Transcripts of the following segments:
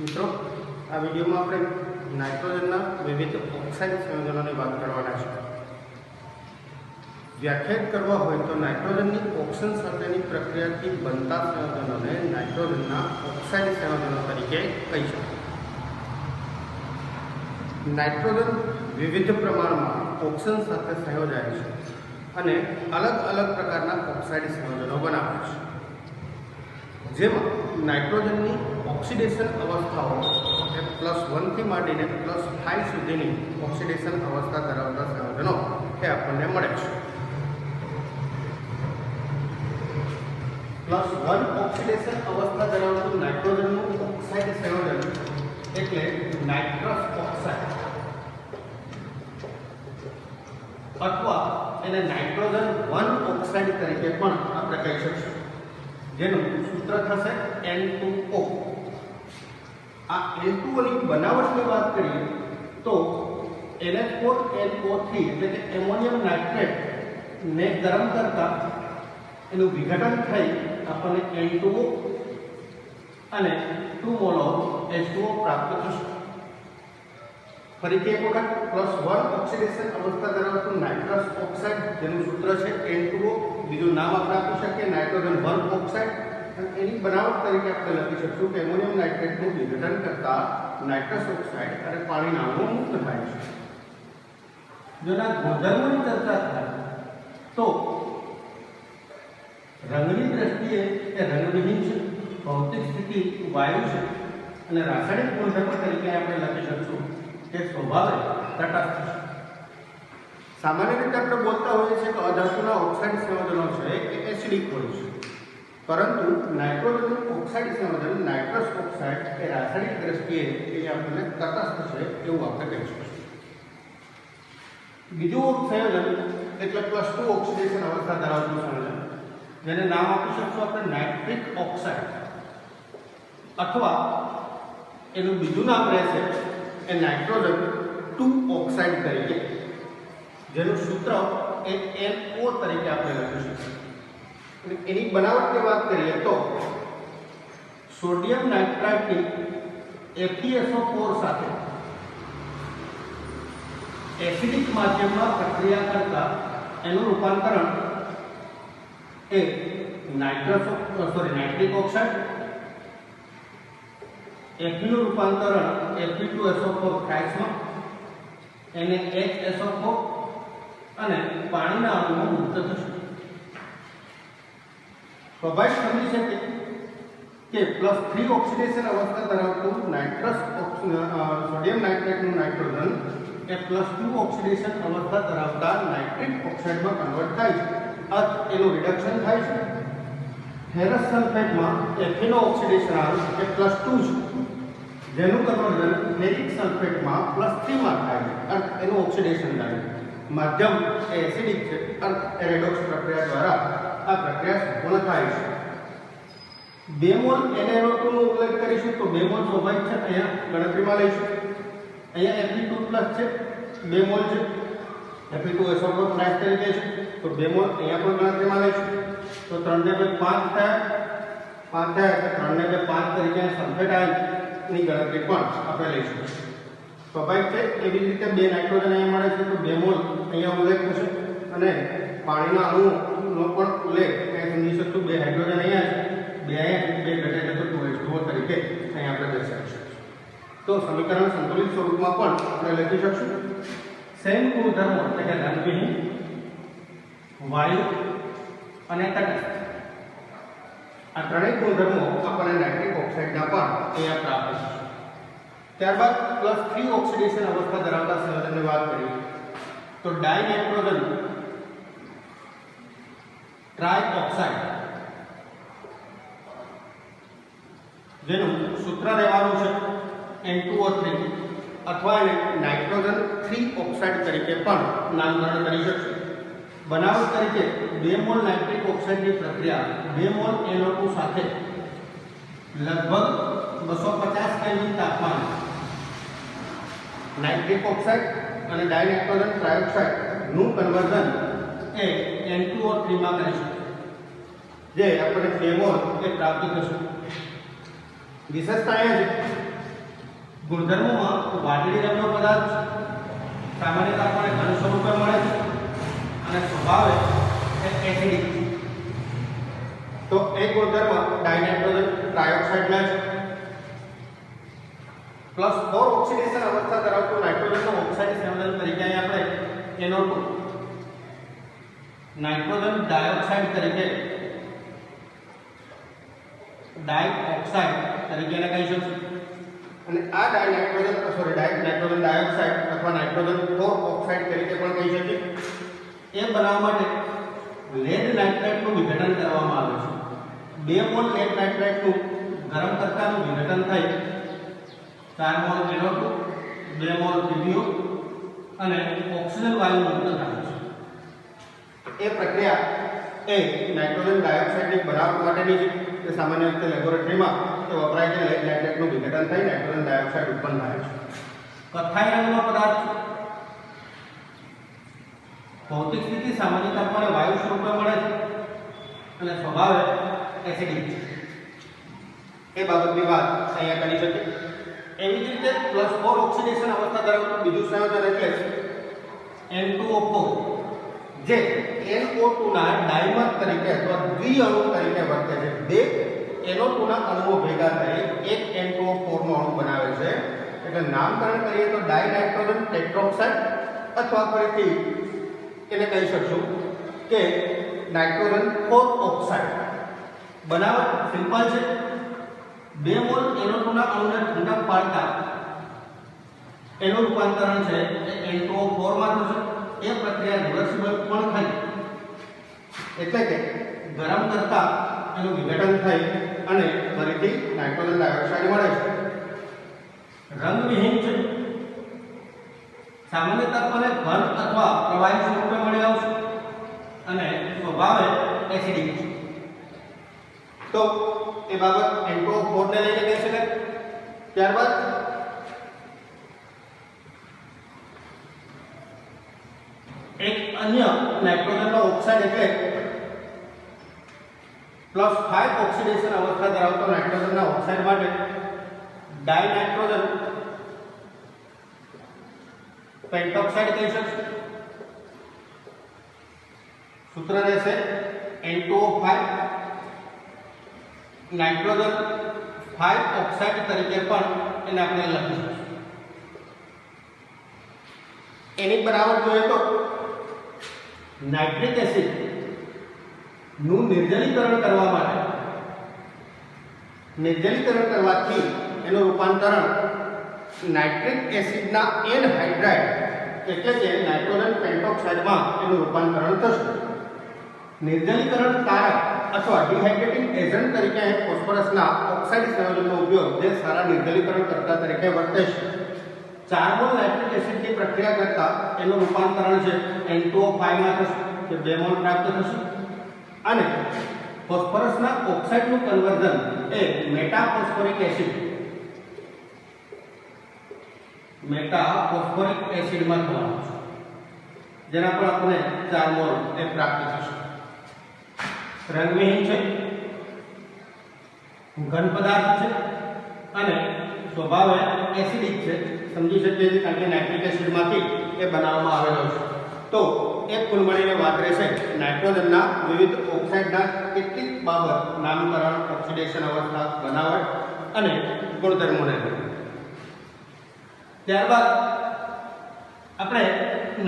મિત્રો આ વિડીયોમાં આપણે નાઇટ્રોજનના વિવિધ ઓક્સાઇડ સંયોજનોની વાત કરવાના છે। વ્યાખ્યાયિત કરવા હોય તો નાઇટ્રોજનની ઓક્સિજન સાથેની પ્રક્રિયાથી બનતા સંયોજનોને નાઇટ્રોજનના ઓક્સાઇડ સંયોજનો તરીકે કહી શકાય। નાઇટ્રોજન વિવિધ પ્રમાણમાં ઓક્સિજન સાથે સંયોજાય છે અને અલગ અલગ પ્રકારના ઓક્સાઇડ સંયોજનો બનાવે છે, જેમાં નાઇટ્રોજનની ઓક્સિડેશન અવસ્થાઓ એ +1 થી માંડીને +5 સુધીની ઓક્સિડેશન અવસ્થા ધરાવતા સંયોજનો એ આપણને મળે છે। +1 ઓક્સિડેશન અવસ્થા ધરાવતું નાઇટ્રોજનનું ઓક્સાઇડ સંયોજન એટલે નાઇટ્રસ ઓક્સાઇડ અથવા એને નાઇટ્રોજન 1 ઓક્સાઇડ તરીકે પણ આપણે કહી શકીએ, જેનું સૂત્ર થશે N2O। આ N2O ની બનાવટની વાત કરીએ તો NH4NO3 એટલે કે એમોનિયમ નાઇટ્રેટ ને ગરમ કરતા એનું વિઘટન થઈ આપણને N2O અને 2 મોલ ઓફ H2O પ્રાપ્ત થશે। ફરીથી એક વખત +1 ઓક્સિડેશન અવસ્થા ધરાવતું નાઇટ્રસ ઓક્સાઇડ જેનું સૂત્ર છે N2O, બીજું નામ આપણે આપી શકીએ નાઇટ્રોજન 1 ઓક્સાઇડ, અને એની બનાવટ તરીકે આપણે લખી શકશું કે એમોનિયમ નાઇટ્રેટનું વિઘટન કરતા નાઇટ્રસ ઓક્સાઇડ અને પાણીના અણુઓ મુક્ત થાય છે। જોના ગુણધર્મોની ચર્ચા થાય તો રંગની દ્રષ્ટિએ એ રંગવિહીન છે, ભૌતિક સ્થિતિ વાયુ છે, અને રાસાયણિક ગુણધર્મ તરીકે આપણે લખી શકશું કે સ્વભાવે તટસ્થ છે। સામાન્ય રીતે આપણે બોલતા હોઈએ છીએ કે અધાતુના ઓક્સાઇડ સંયોજનો છે એ એસિડિક હોય છે, પરંતુ નાઇટ્રોજનનું ઓક્સાઇડ સંયોજન નાઇટ્રસ ઓક્સાઇડ એ રાસાયણિક દ્રષ્ટિએ એ આપણને તટસ્થ છે એવું આપણે કહી શકીએ। બીજું સંયોજન એટલે +2 ઓક્સિડેશન અવસ્થા ધરાવતું સંયોજન, જેને નામ આપી શકશું આપણે નાઇટ્રિક ઓક્સાઇડ, અથવા એનું બીજું નામ રહેશે એ નાઇટ્રોજન 2 ઓક્સાઇડ તરીકે, જેનું સૂત્ર એ NO તરીકે આપણે લખી શકીએ। અને એની બનાવટની વાત કરીએ તો સોડિયમ નાઇટ્રાઇટની FeSO4 સાથે એસિડિક માધ્યમમાં પ્રક્રિયા કરતા એનું રૂપાંતરણ એ નાઇટ્રિક ઓક્સાઇડ, Fe નું રૂપાંતરણ Fe2SO4 થાય એને HSO4 અને પાણીના અણુઓ મુક્ત થશે। સ્વાભાવિક સમજી શકે કે +3 ઓક્સિડેશન અવસ્થા ધરાવતું સોડિયમ નાઇટ્રેટનું નાઇટ્રોજન એ +2 ઓક્સિડેશન અવસ્થા ધરાવતા નાઇટ્રિક ઓક્સાઇડમાં કન્વર્ટ થાય છે, એનું રિડક્શન થાય છે। ફેરસ સલ્ફેટમાં Fe નો ઓક્સિડેશન એ +2 છે, જેનું કન્વર્ઝન ફેરિક સલ્ફેટમાં +3 માં થાય છે, એનું ઓક્સિડેશન થાય છે। માધ્યમ એ એસિડિક છે, રેડોક્સ પ્રક્રિયા દ્વારા આ પ્રક્રિયા સંપૂર્ણ થાય છે। 2 મોલ NaNO2 નો ઉલ્લેખ કરીશું તો 2 મોલ સ્વાભાવિક છે, અહીંયા ગણતરીમાં લઈશું। અહીંયા Fe2+ છે, 2 મોલ છે, Fe2SO4 તરીકે છે તો 2 મોલ અહીંયા પણ ગણતરીમાં લઈશું, તો 3 ને 2 5 થયા, 5 થયા એટલે 3 ને 2 5 તરીકે સલ્ફેટ આયનની ગણતરી પણ આપણે લઈશું। સ્વાભાવિક છે એવી જ રીતે 2 નાઇટ્રોજન અહીંયા મળે છે તો 2 મોલ અહીંયા ઉલ્લેખ થશે, અને પાણીના અણુનો પણ ઉલ્લેખ અહીંયા સમજી શકશું। 2 હાઇડ્રોજન અહીંયા છે, 2 અહીંયા 2 ઘટે છે તો 2H2O તરીકે અહીંયા આપણે દર્શાવીશું। તો સમીકરણ સંતુલિત સ્વરૂપમાં પણ આપણે લખી શકશું સેમ ગુણધર્મો એટલે કે રંગવિહીન, વાયુ અને તટસ્થ, આ ત્રણેય ગુણધર્મો આપણને નાઇટ્રિક ઓક્સાઇડના પણ અહીંયા પ્રાપ્ત થશે। ત્યારબાદ +3 ઓક્સિડેશન અવસ્થા ધરાવતા સંયોજનની વાત કરીએ તો ડાયનાઇટ્રોજન ટ્રાઇઓક્સાઇડ, જેનું સૂત્ર રહેવાનું છે N2O3, અથવા એને નાઇટ્રોજન 3 ઓક્સાઇડ તરીકે પણ નામકરણ કરી શકશે। બનાવટ તરીકે 2 મોલ નાઇટ્રિક ઓક્સાઇડની પ્રક્રિયા 2 મોલ NO2 સાથે લગભગ 250 કેલ્વિન તાપમાન નાઇટ્રિક ઓક્સાઇડ અને ડાયનાઇટ્રોજન ટ્રાઇઓક્સાઇડ નું કન્વર્ઝન એ N2O3 માં કરીશું, જે આપણે 2 મોલ એ પ્રાપ્ત થશે। વિશેષતા એ છે ગુણધર્મોમાં વાદળી રંગનો પદાર્થ સામાન્યતઃ આપણને ઘન સ્વરૂપે મળે છે અને સ્વભાવે એસિડિક છે. તો એક ગુણધર્મ ડાયનાઇટ્રોજન ટ્રાયોક્સાઇડના છે. +4 ઓક્સિડેશન અવસ્થા ધરાવતું નાઇટ્રોજનનું ઓક્સાઇડ સંયોજન તરીકે અહીં આપણે NO2 નાઇટ્રોજન ડાયોક્સાઇડ તરીકે ડાઇઓક્સાઇડ તરીકે એને કહી શકીએ. અને આ નાઇટ્રોજન ડાયોક્સાઇડ અથવા નાઇટ્રોજન 4 ઓક્સાઇડ તરીકે પણ કહી શકીએ. એ બનાવવા માટે લેડ નાઇટ્રેટનું વિઘટન કરવામાં આવે છે. 2 મોલ લેડ નાઇટ્રેટનું ગરમ કરતાનું વિઘટન થઈ 4 મોલ NO2 2 મોલ PbO અને ઓક્સિજન વાયુ મુક્ત થાય છે. એ પ્રક્રિયા એ નાઇટ્રોજન ડાયોક્સાઇડની બનાવટ માટેની છે. તે સામાન્ય રીતે લેબોરેટરીમાં તે વપરાય છે. લેડ નાઇટ્રેટનું વિઘટન થઈ નાઇટ્રોજન ડાયોક્સાઇડ ઉત્પન્ન થાય છે. કથ્થાઈ રંગનો પદાર્થ ભૌતિક સ્થિતિ સામાન્ય તાપમાને વાયુ સ્વરૂપે મળે છે અને સ્વભાવે એસિડિક છે. એ બાબતની વાત અહીંયા કરી શકીએ. એવી જ રીતે +4 ઓક્સિડેશન અવસ્થા ધરાવતું બીજું સંયોજન એટલે N2O4 જે NO2 ના ડાઈમર તરીકે અથવા દ્વિઅણુ તરીકે વર્તે છે. બે NO2 ના અણુઓ ભેગા થઈ એક N2O4 નો અણુ બનાવે છે. એટલે નામકરણ કરીએ તો ડાઇનાઇટ્રોજન ટેટ્રોક્સાઇડ અથવા ફરીથી એને કહી શકશું કે નાઇટ્રોજન 4 ઓક્સાઇડ. બનાવટ સિમ્પલ છે. 2 મોલ NO2 ના અણુને ઠંડક પાડતા એનું રૂપાંતરણ છે એ N2O4 માં થશે. એ પ્રક્રિયા રિવર્સિબલ પણ થઈ એટલે કે ગરમ કરતા એનું વિઘટન થઈ અને ફરીથી નાઇટ્રોજન ડાયોક્સાઇડ મળે છે. રંગવિહીન છે. સામાન્ય તાપમાને ઘન અથવા પ્રવાહી સ્વરૂપે મળી આવશે અને સ્વભાવે એસિડિક છે. તો એ બાબત N2O4 ને લઈને કહી શકાય. ત્યારબાદ એક અન્ય નાઇટ્રોજનનો ઓક્સાઇડ એટલે +5 ઓક્સિડેશન અવસ્થા ધરાવતો નાઇટ્રોજનના ઓક્સાઇડ માટે ડાઇનાઇટ્રોજન પેન્ટોક્સાઇડ કહી શકશું. સૂત્ર રહેશે N2O5 નાઇટ્રોજન 5 ઓક્સાઇડ તરીકે પણ એને આપણે લખી શકીશું. એની બનાવટ જોઈએ તો નાઇટ્રિક એસિડ નું નિર્જલીકરણ કરવાથી એનું રૂપાંતરણ નાઇટ્રિક એસિડના N હાઇડ્રાઇડ એટલે કે નાઇટ્રોજન પેન્ટોક્સાઇડમાં એનું રૂપાંતરણ થશે. નિર્જલીકરણ કારક અથવા ડિહાઇડ્રેટિંગ એજન્ટ તરીકે ફોસ્ફરસના ઓક્સાઇડ સંયોજનનો ઉપયોગ જે સારા નિર્જલીકરણ કરતા તરીકે વર્તે છે. 4 મોલ નાઇટ્રિક એસિડની પ્રક્રિયા કરતા એનું રૂપાંતરણ છે N2O5 માં થશે કે 2 મોલ પ્રાપ્ત થશે અને ફોસ્ફરસના ઓક્સાઇડનું કન્વર્ઝન એ મેટાફોસ્ફોરિક એસિડમાં થવાનું છે જેના પર આપણે 4 મોલ એ પ્રાપ્ત થશે. રંગવિહીન છે. ઘન પદાર્થ છે અને સ્વભાવે એસિડિક છે. સમજી શકીએ છીએ કારણ કે નાઇટ્રિક એસિડમાંથી એ બનાવવામાં આવેલો છે. તો એક કુલ મળીને વાત રહેશે નાઇટ્રોજનના વિવિધ ઓક્સાઇડના કેટલીક બાબત નામકરણ, ઓક્સિડેશન અવસ્થા, બનાવટ અને ગુણધર્મોને. ત્યારબાદ આપણે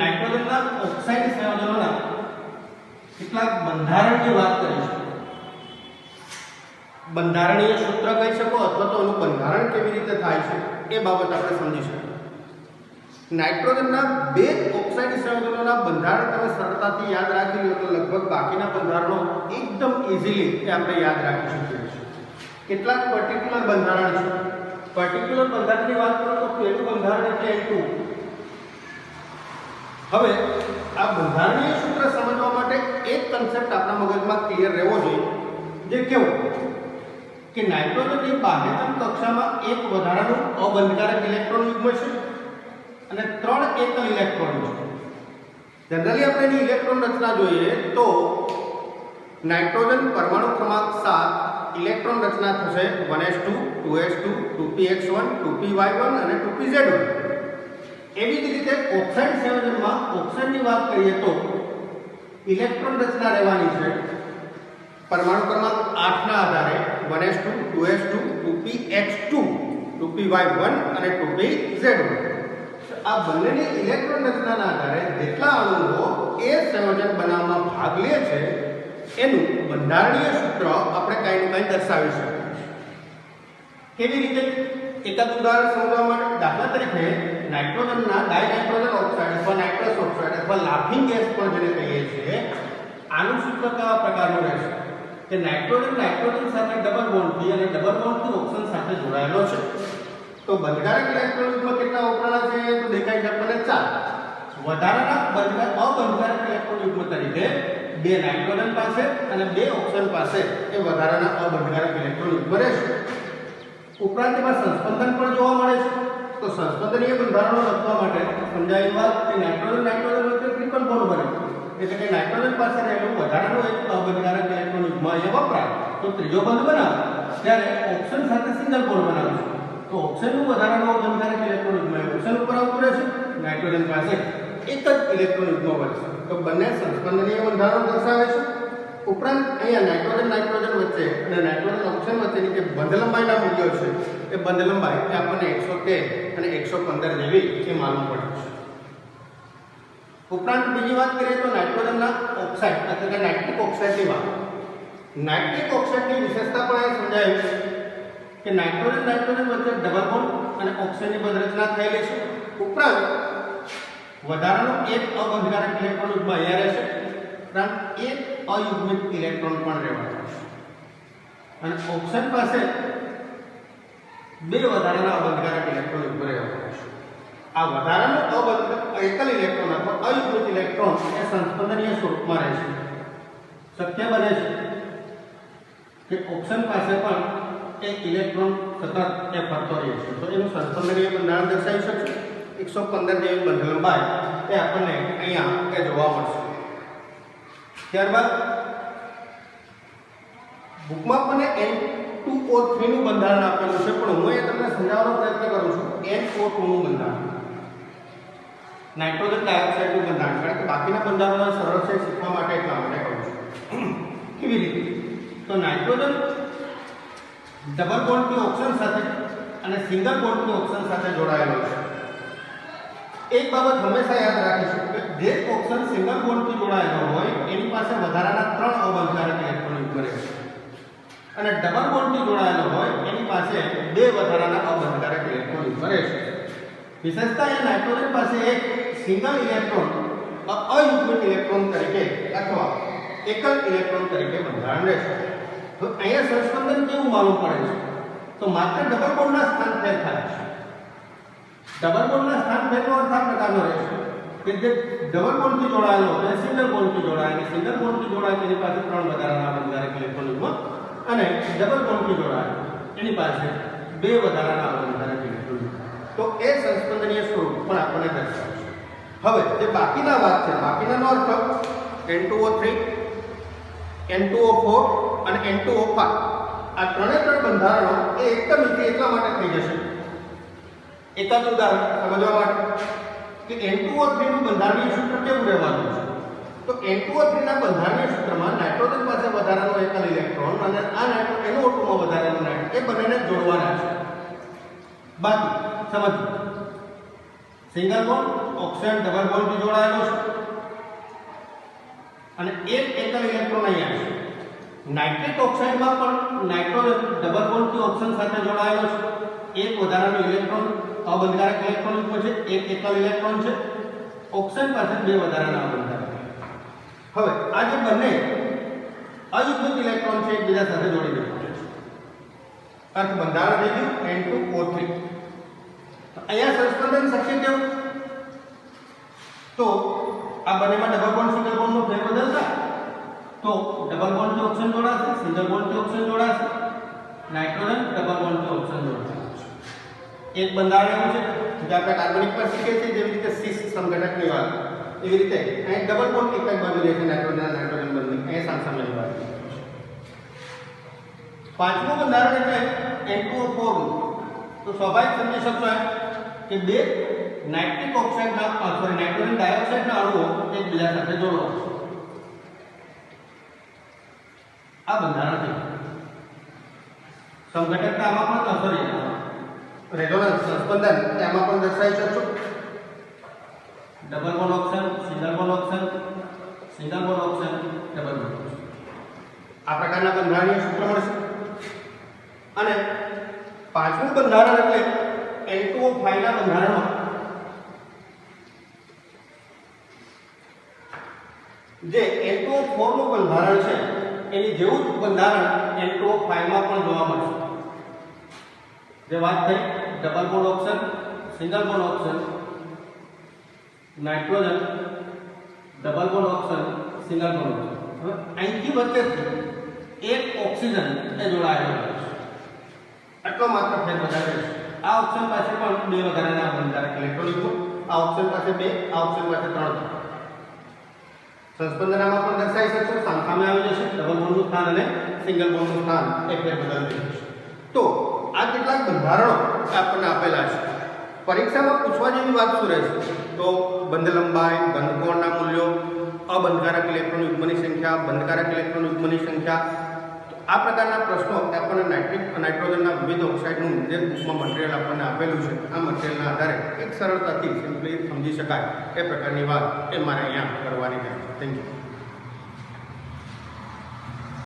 નાઇટ્રોજનના ઓક્સાઇડ સંયોજનોના કેટલાક બંધારણની વાત કરીશું. બંધારણીય સૂત્ર કહી શકો અથવા તો એનું બંધારણ કેવી રીતે થાય છે એ બાબત આપણે સમજી શકીએ. નાઇટ્રોજનના 2 ઓક્સાઇડ સંયોજનોના બંધારણ તમે સરળતાથી યાદ રાખી લો તો લગભગ બાકીના બંધારણો એકદમ ઇઝીલી એ આપણે યાદ રાખી શકીએ છીએ. કેટલાક પર્ટિક્યુલર બંધારણ છે. પર્ટિક્યુલર બંધારણની વાત કરો તો પહેલું બંધારણ એટલે N2. હવે આ બંધારણીય સૂત્ર સમજવા માટે એક કન્સેપ્ટ આપણા મગજમાં ક્લિયર રહેવો જોઈએ જે કેવો કે નાઇટ્રોજનની બાહ્યતમ કક્ષામાં એક વધારાનું અબંધકારક ઇલેક્ટ્રોન યુગ્મ છે અને 3 એકલ ઇલેક્ટ્રોન છે. જનરલી આપણે એની ઇલેક્ટ્રોન રચના જોઈએ તો નાઇટ્રોજન પરમાણુ ક્રમાંક 7 ઇલેક્ટ્રોન રચના થશે 1s2 2s2 2px1 2py1 અને 2pz1. એવી જ રીતે ઓક્સાઇડ સંયોજનમાં ઓક્સાઇડની વાત કરીએ તો ઇલેક્ટ્રોન રચના રહેવાની છે પરમાણુ ક્રમાંક 8 ના આધારે 1s2 2s2 2px2 2py1 અને 2pz1. આ બંનેની ઇલેક્ટ્રોન રચનાના આધારે જેટલા અણુઓ એ સંયોજન બનાવવામાં ભાગ લે છે એનું બંધારણીય સૂત્ર આપણે કાંઈ ને કાંઈ દર્શાવી શકીએ છીએ. કેવી રીતે? એકાદ ઉદાહરણ સમજવા માટે દાખલા તરીકે નાઇટ્રોજનના ડાયનાઇટ્રોજન ઓક્સાઇડ અથવા નાઇટ્રસ ઓક્સાઇડ અથવા લાફિંગ ગેસ પણ જેને કહીએ છીએ, આનું સૂત્ર કેવા પ્રકારનું રહેશે કે નાઇટ્રોજન સાથે ડબલ બોન્ડથી અને ડબલ બોન્ડથી ઓક્સિજન સાથે જોડાયેલો છે. તો બંધકારક ઇલેક્ટ્રોનમાં કેટલા વપરાણા છે તો દેખાય છે આપણને 4. વધારાના અબંધકારક ઇલેક્ટ્રોન યુગ્મ તરીકે 2 નાઇટ્રોજન પાસે અને 2 ઓક્સિજન પાસે એ વધારાના અબંધકારક ઇલેક્ટ્રોન યુગ્મ રહેશે. ઉપરાંત એમાં સંસ્પંદન પણ જોવા મળે છે. તો સંસ્પંદનીય બંધારણો લખવા માટે સમજાવી વાત કે નાઇટ્રોજન વચ્ચે ટ્રિપલ બોન્ડ બને, એટલે કે નાઇટ્રોજન પાસે રહેલું વધારાનું એક અબંધકારક ઇલેક્ટ્રોન યુગ્મ અહીંયા વપરાય તો ત્રીજો બંધ બનાવે ત્યારે ઓક્સિજન સાથે સિંગલ બોન્ડ બનાવે છે. તો ઓક્સિજનનું વધારાનું અબંધકારક ઇલેક્ટ્રોન યુગ્મ ઓક્સિજન ઉપર આવતું રહેશે, નાઇટ્રોજન પાસે એક જ ઇલેક્ટ્રોન યુગ્મ બનશે. તો બંને સંસ્પંદનીય બંધારણો દર્શાવે છે. ઉપરાંત અહીંયા નાઇટ્રોજન વચ્ચે અને નાઇટ્રોજન ઓક્સિજન વચ્ચેની જે બંધ લંબાઈના મૂલ્યો છે એ બંધ લંબાઈ એ આપણને 113 અને 115 જેવી એ માલુમ પડે છે. ઉપરાંત બીજી વાત કરીએ તો નાઇટ્રોજનના ઓક્સાઇડ એટલે કે નાઇટ્રિક ઓક્સાઇડની વાત. નાઇટ્રિક ઓક્સાઇડની વિશેષતા પણ એ સમજાવી છે કે નાઇટ્રોજન વચ્ચે ડબલ બોન્ડ અને ઓક્સિજનની બંધ રચના થયેલી છે. ઉપરાંત વધારાનો એક અબંધકારક ઇલેક્ટ્રોન યુગ્મ અહીંયા રહેશે, ઉપરાંત એક અયુગ્મિત ઇલેક્ટ્રોન પણ રહેવાનો છે અને ઓક્સિજન પાસે 2 વધારાના અબંધકારક ઇલેક્ટ્રોન યુગ્મ રહેવાનો છે. આ વધારાનો એકલ ઇલેક્ટ્રોન અથવા અયુગ્મિત ઇલેક્ટ્રોન એ સંસ્પંદનીય સ્વરૂપમાં રહેશે. શક્ય બને છે કે ઓક્સિજન પાસે પણ એક ઇલેક્ટ્રોન સતત એ ફરતો રહે છે. તો એનું સંસ્પંદનીય બંધારણ દર્શાવી શકશે. 115 જેવી બંધ લંબાઈ એ આપણને અહીંયા એ જોવા મળશે. ત્યારબાદ બુકમાં આપણને N2O3 નું બંધારણ આપેલું છે, પણ હું એ તમને સમજાવવાનો પ્રયત્ન કરું છું NO2 નું બંધારણ, નાઇટ્રોજન ડાયોક્સાઇડનું બંધારણ. કારણ કે બાકીના બંધારણો સરળ છે શીખવા માટે એટલા માટે કરું છું. કેવી રીતે? તો નાઇટ્રોજન ડબલ બોન્ડથી ઓક્સિજન સાથે અને સિંગલ બોન્ડથી ઓક્સિજન સાથે જોડાયેલો છે. એક બાબત હંમેશા યાદ રાખીશું કે જે ઓક્સિજન સિંગલ બોન્ડથી જોડાયેલો હોય એની પાસે વધારાના 3 અબંધકારક ઇલેક્ટ્રોન યુગ્મ રહેશે અને ડબલ બોન્ડથી જોડાયેલો હોય એની પાસે 2 વધારાના અબંધકારક ઇલેક્ટ્રોન યુગ્મ રહેશે. વિશેષતા એ નાઇટ્રોજન પાસે એક સિંગલ ઇલેક્ટ્રોન અયુગ્મિત ઇલેક્ટ્રોન તરીકે અથવા એકલ ઇલેક્ટ્રોન તરીકે બંધારણ રહેશે. તો અહીંયા સંસ્પંદન કેવું માલુમ પડે છે? તો માત્ર ડબલ બોન્ડના સ્થાન ફેર થાય છે. ડબલ બોન્ડના સ્થાન ફેરનો અર્થ આ પ્રકારનો રહેશે કે જે ડબલ બોન્ડથી જોડાયેલો હોય સિંગલ બોન્ડથી જોડાય અને સિંગલ બોન્ડથી જોડાય તેની પાસે 3 વધારાના અબંધકારક ઇલેક્ટ્રોન યુગ્મ અને ડબલ બોન્ડથી જોડાય એની પાસે 2 વધારાના અબંધકારક ઇલેક્ટ્રોન યુગ્મ. તો એ સંસ્પંદનીય સ્વરૂપ પણ આપણને દર્શાવશે. હવે જે બાકીના વાત છે, બાકીનાનો અર્થ N2O3 N2O4 અને N2O5 આ ત્રણે બંધારણો એ એકદમ ઇઝી એટલા માટે થઈ જશે. એકાદ ઉદાહરણ સમજવા માટે કે N2O3 નું બંધારણીય સૂત્ર કેવું રહેવાનું છે? તો N2O3 ના બંધારણીય સૂત્રમાં નાઇટ્રોજન પાસે વધારાનો એકલ ઇલેક્ટ્રોન અને આ NO2 માં વધારાનો નાઇટ્રોજન એ બંનેને જોડવાના છે. બાકી સમજો સિંગલ બોન્ડ ઓક્સિજન ડબલ બોન્ડથી જોડાયેલો છે અને એક એકલ ઇલેક્ટ્રોન અહીંયા છે. નાઇટ્રિક ઓક્સાઇડમાં પણ નાઇટ્રોજન ડબલ બોન્ડથી ઓક્સિજન સાથે જોડાયેલો છે. એક વધારાનો ઇલેક્ટ્રોન અબંધકારક ઇલેક્ટ્રોન છે, એક એકલ ઇલેક્ટ્રોન છે. ઓક્સિજન પાસે 2 વધારાના અબંધકારક. હવે આ જે બંને અયુગ્મિત ઇલેક્ટ્રોન છે એકબીજા સાથે જોડી દેવાના છે. અર્થ બંધારણ થઈ ગયું N2O3. અહીંયા સંસ્પંદન શક્ય કેવું? તો આ બંનેમાં ડબલ બોન્ડ સિંગલ બોન્ડનો ફેરબદલ થાય તો ડબલ બોન્ડથી ઓક્સિજન જોડાશે, સિંગલ બોન્ડથી ઓક્સિજન જોડાશે, નાઇટ્રોજન ડબલ બોન્ડથી ઓક્સિજન જોડાશે. એક બંધારણ એવું છે જે આપણે કાર્બનિક પર શીખીએ છીએ, જેવી રીતે સિસ સમઘટકની વાત, એવી રીતે અહીં ડબલ બોન્ડ એક જ બાજુ રહેશે નાઇટ્રોજન બંને અહીં સામસામેની વાત. પાંચમું બંધારણ એટલે N2O4 તો સ્વાભાવિક સમજી શકશો કે બે નાઇટ્રિક ઓક્સાઇડના નાઇટ્રોજન ડાયોક્સાઇડના અણુઓ એકબીજા સાથે જોડવા છે. આ બંધારણ છે. સમઘટકતામાં પણ રેઝોનન્સ સંસ્પંદન એમાં પણ દર્શાવી શકશો. Double bond option, single bond option, single bond option, double bond option. આ પ્રકારના બંધારણીય સૂત્ર મળશે. અને પાંચમું બંધારણ એટલે N2O5 ના બંધારણમાં જે N2O4 નું બંધારણ છે એની જેવું જ બંધારણ N2O5 માં પણ જોવા મળશે. જે વાત થઈ double bond option, single bond option, nitrogen, double bond option, single bond option. હવે અહીંથી વચ્ચેથી એક ઓક્સિજન એ જોડાયેલો છે. આટલો માત્ર ફેર વધારે છે. આ ઓપ્શન પાસે પણ બે વધારાના બંધારક ઇલેક્ટ્રોન, આ ઓપ્શન પાસે બે, આ ઓપ્શન પાસે ત્રણ. સંસ્પંદનામાં પણ દર્શાવી શકશો. સામે આવી જશે ડબલ બોન્ડનું સ્થાન અને સિંગલ બોન્ડનું સ્થાન એક ફેર બદલાઈ જશે. તો આ કેટલાક બંધારણો આપણને આપેલા છે. પરીક્ષામાં પૂછવા જેવી વાત શું રહેશે? તો બંધ લંબાઈ, બંધ કોણના મૂલ્યો, અબંધકારક ઇલેક્ટ્રોન યુગ્મની સંખ્યા, બંધકારક ઇલેક્ટ્રોન યુગ્મની સંખ્યા. આ પ્રકારના પ્રશ્નો આપણને નાઇટ્રોજનના વિવિધ ઓક્સાઇડનું જે બુકમાં મટીરિયલ આપણને આપેલું છે આ મટીરિયલના આધારે એક સરળતાથી સિમ્પલી સમજી શકાય એ પ્રકારની વાત એ મારે અહીંયા કરવાની છે. Thank you.